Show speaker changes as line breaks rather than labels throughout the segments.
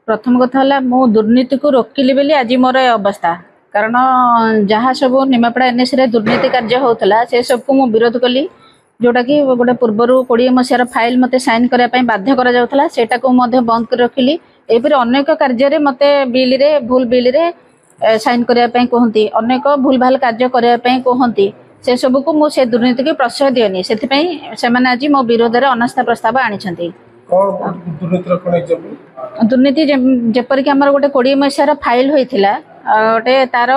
प्रथम कथा है मु दुर्नीति को रोकिली बोली आज मोर अवस्था कारण जहाँ सब निमापड़ा एनएस रे दुर्नीति कार्य होता से सबको मु विरोध कली जोटा कि गोटे पूर्वर 20 मसीहार फाइल मते साइन करने बाध्य करा सेटा को बंद कर रखिली एपरी अनेक कार्य मत बिल रे भूल बिल रे साइन करने कहती अनेक भूल भाल कार्य करने कहती से सब को मुझे दुर्नीति की प्रश्रय दिएनी से आज मो विरोध में अनास्था प्रस्ताव आनी दुर्नीति जेपरिक आमर गोटे 20 मसीहार फाइल होता गोटे तार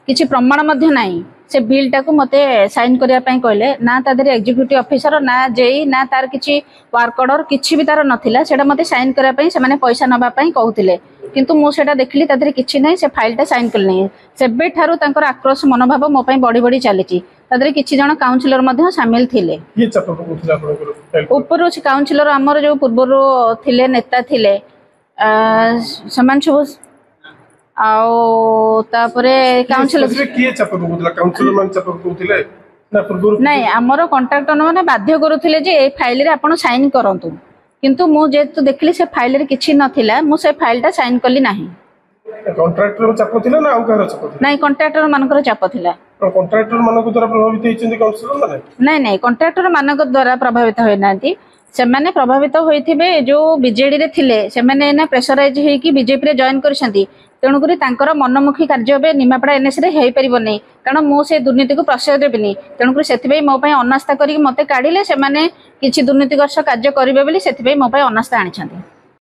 किसी प्रमाण नहीं से बिल टाक मते साइन करने कहले ना तादर एग्जीक्यूटिव ऑफिसर ना जेई ना तार किसी वर्क ऑर्डर किसी भी तार नाला से मते साइन करने से पैसा नापी कहते किंतु मुझे देखली तादर किसी ना से फाइलटा साइन कले नहीं से ठारू तांकर आक्रोश मनोभाव मो बढ़ी बढ़ी चली तादर किसी जन काउंसिलर सामिल थिले ऊपर काउंसिलर आमर जो पूर्वर थिले नेता थिले समान सब नहीं आमर कंट्राक्टर मैंने बाध्य करुले जे फाइल आप साइन करूँ किंतु मु जेतु देखली से फाइल रे किछि नथिला मु से फाइलटा साइन कली नाही
कंट्राक्टर चाप थिला ना आउ कहर चाप
नहीं कंट्राक्टर मानकर चाप थिला
कंट्राक्टर मानको द्वारा प्रभावित हेचंदी काउंसिलर माने
नहीं कंट्राक्टर मानक द्वारा प्रभावित होय नांती से माने प्रभावित होइथिबे जो बीजेडी रे थिले से माने ना प्रेशराइज हे कि बीजेपी रे जॉइन करछंती तेणुकरी तांकर मनमुखी कार्य बे निमापड़ा एनएस रे हेई परिबो नै कारण मु से दुर्नीति को प्रश्रय देबिनी तेणुकरी सेथिबे मो पय अनास्था करी मते काढिले से माने किछि दुर्नीतिग्रस्त कार्य करिवे बोली सेथिबे मो पय अनास्था आनिछंती।